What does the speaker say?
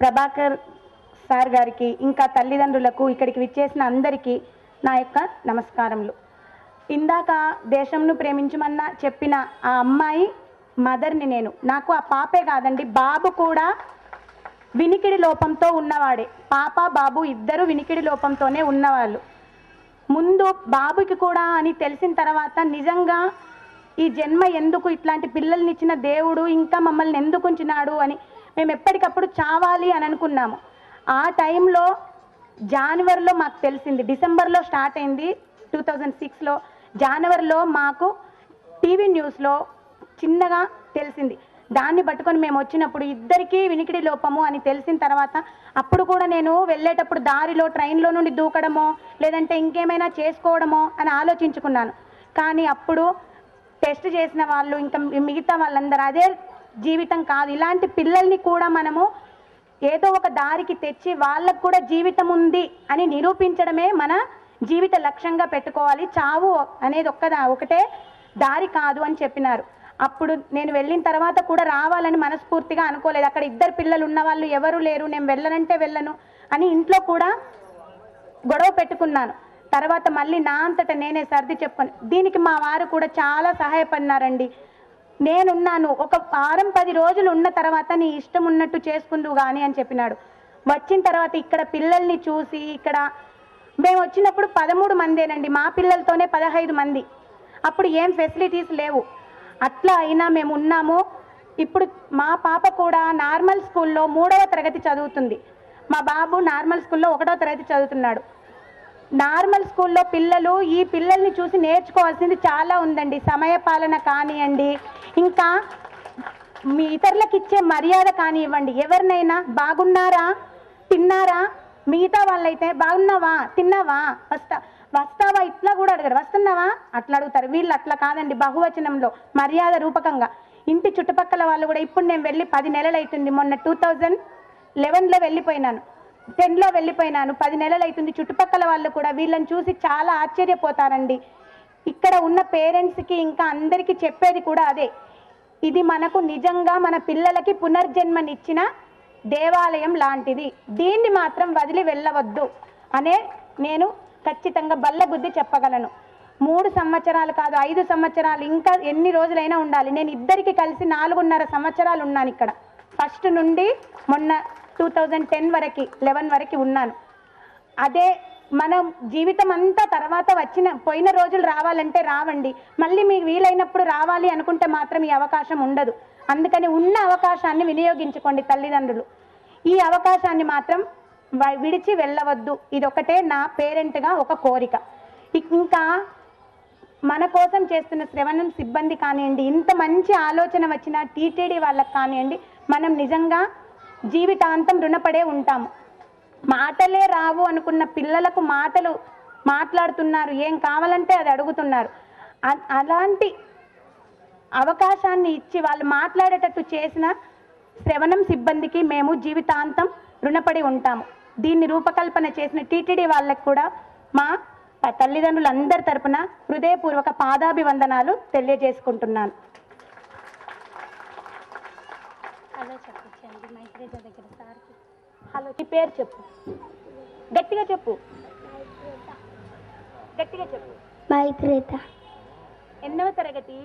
Prabhakar sir గారికి, ఇంకా తల్లిదండ్రులకు, ఇక్కడికి విచ్చేసిన అందరికీ నా యొక్క నమస్కారములు. ఇందాక దేశంను ప్రేమించమన్న చెప్పిన ఆ అమ్మాయి మదర్ని నేను. నాకు ఆ పాపే కాదండి, బాబు కూడా వినికిడి లోపంతో ఉన్నవాడే. పాప బాబు ఇద్దరు వినికిడి లోపంతోనే ఉన్నవాళ్ళు. ముందు బాబుకి కూడా అని తెలిసిన తర్వాత నిజంగా ఈ జన్మ ఎందుకు, ఇట్లాంటి పిల్లల్ని ఇచ్చిన దేవుడు ఇంకా మమ్మల్ని ఎందుకు ఉంచినాడు అని మేము ఎప్పటికప్పుడు చావాలి అని అనుకున్నాము. ఆ టైంలో జనవరిలో మాకు తెలిసింది, డిసెంబర్లో స్టార్ట్ అయింది 2006లో, జనవరిలో మాకు టీవీ న్యూస్లో చిన్నగా తెలిసింది. దాన్ని పట్టుకొని మేము వచ్చినప్పుడు ఇద్దరికీ వినికిడి లోపము అని తెలిసిన తర్వాత అప్పుడు కూడా నేను వెళ్ళేటప్పుడు దారిలో ట్రైన్లో నుండి దూకడమో లేదంటే ఇంకేమైనా చేసుకోవడమో అని ఆలోచించుకున్నాను. కానీ అప్పుడు టెస్ట్ చేసిన వాళ్ళు ఇంకా మిగతా వాళ్ళందరూ అదే జీవితం కాదు, ఇలాంటి పిల్లల్ని కూడా మనము ఏదో ఒక దారికి తెచ్చి వాళ్ళకు కూడా జీవితం ఉంది అని నిరూపించడమే మన జీవిత లక్ష్యంగా పెట్టుకోవాలి. చావు అనేది ఒకటే దారి కాదు అని చెప్పినారు. అప్పుడు నేను వెళ్ళిన తర్వాత కూడా రావాలని మనస్ఫూర్తిగా అనుకోలేదు. అక్కడ ఇద్దరు పిల్లలు ఉన్న వాళ్ళు ఎవరు లేరు, నేను వెళ్ళనంటే వెళ్ళను అని ఇంట్లో కూడా గొడవ పెట్టుకున్నాను. తర్వాత మళ్ళీ నా అంతటా నేనే సర్ది చెప్పుకొని, దీనికి మా వారు కూడా చాలా సహాయపడినారండి. నేనున్నాను, ఒక వారం 10 రోజులు ఉన్న తర్వాత నీ ఇష్టం ఉన్నట్టు చేసుకుందువు కానీ అని చెప్పినాడు. వచ్చిన తర్వాత ఇక్కడ పిల్లల్ని చూసి, ఇక్కడ మేము వచ్చినప్పుడు 13 మందేనండి, మా పిల్లలతోనే 15 మంది. అప్పుడు ఏం ఫెసిలిటీస్ లేవు. అట్లా అయినా మేము ఉన్నాము. ఇప్పుడు మా పాప కూడా నార్మల్ స్కూల్లో 3వ తరగతి చదువుతుంది, మా బాబు నార్మల్ స్కూల్లో 1వ తరగతి చదువుతున్నాడు. నార్మల్ స్కూల్లో పిల్లలు ఈ పిల్లల్ని చూసి నేర్చుకోవాల్సింది చాలా ఉందండి. సమయపాలన కానివ్వండి, ఇంకా మీ ఇతరులకు ఇచ్చే మర్యాద కానివ్వండి. ఎవరినైనా బాగున్నారా, తిన్నారా, మిగతా వాళ్ళైతే బాగున్నావా, తిన్నావా, వస్తావా ఇట్లా కూడా అడగరు, వస్తున్నావా అట్లా అడుగుతారు. వీళ్ళు అట్లా కాదండి, బహువచనంలో మర్యాద రూపకంగా. ఇంటి చుట్టుపక్కల వాళ్ళు కూడా, ఇప్పుడు నేను వెళ్ళి 10 నెలలు అవుతుంది, మొన్న 2011లో వెళ్ళిపోయినాను, 10లో వెళ్ళిపోయినాను, 10 నెలలు అవుతుంది. చుట్టుపక్కల వాళ్ళు కూడా వీళ్ళని చూసి చాలా ఆశ్చర్యపోతారండి. ఇక్కడ ఉన్న పేరెంట్స్కి ఇంకా అందరికీ చెప్పేది కూడా అదే, ఇది మనకు నిజంగా మన పిల్లలకి పునర్జన్మనిచ్చిన దేవాలయం లాంటిది, దీన్ని మాత్రం వదిలి వెళ్ళవద్దు అనే నేను ఖచ్చితంగా బల్లగుద్ది చెప్పగలను. 3 సంవత్సరాలు కాదు, 5 సంవత్సరాలు, ఇంకా ఎన్ని రోజులైనా ఉండాలి. నేను ఇద్దరికి కలిసి 4.5 సంవత్సరాలు ఉన్నాను ఇక్కడ. ఫస్ట్ నుండి మొన్న 2010 వరకు 11 వరకు ఉన్నాను. అదే మనం జీవితం అంతా తర్వాత పోయిన రోజులు రావాలంటే రావండి. మళ్ళీ మీకు వీలైనప్పుడు రావాలి అనుకుంటే మాత్రం ఈ అవకాశం ఉండదు. అందుకని ఉన్న అవకాశాన్ని వినియోగించుకోండి తల్లిదండ్రులు. ఈ అవకాశాన్ని మాత్రం విడిచి వెళ్ళవద్దు. ఇదొకటే నా పేరెంట్గా ఒక కోరిక. ఇంకా మన కోసం చేస్తున్న శ్రవణం సిబ్బంది కానివ్వండి, ఇంత మంచి ఆలోచన వచ్చిన టీటీడీ వాళ్ళకి కానివ్వండి, మనం నిజంగా జీవితాంతం రుణపడే ఉంటాము. మాటలే రావు అనుకున్న పిల్లలకు మాటలు మాట్లాడుతున్నారు, ఏం కావాలంటే అది అడుగుతున్నారు. అలాంటి అవకాశాన్ని ఇచ్చి వాళ్ళు మాట్లాడేటట్టు చేసిన శ్రవణం సిబ్బందికి మేము జీవితాంతం రుణపడి ఉంటాము. దీన్ని రూపకల్పన చేసిన టీటీడీ వాళ్ళకు కూడా మా తల్లిదండ్రులందరి తరపున హృదయపూర్వక పాదాభివందనాలు తెలియజేసుకుంటున్నాను. హలో చెప్పించండి మైత్రేజ దగ్గర సార్కి. హలో, నీ పేరు చెప్పు, గట్టిగా చెప్పు, గట్టిగా చెప్పు. మైత్రేత. ఎన్నవ తరగతి?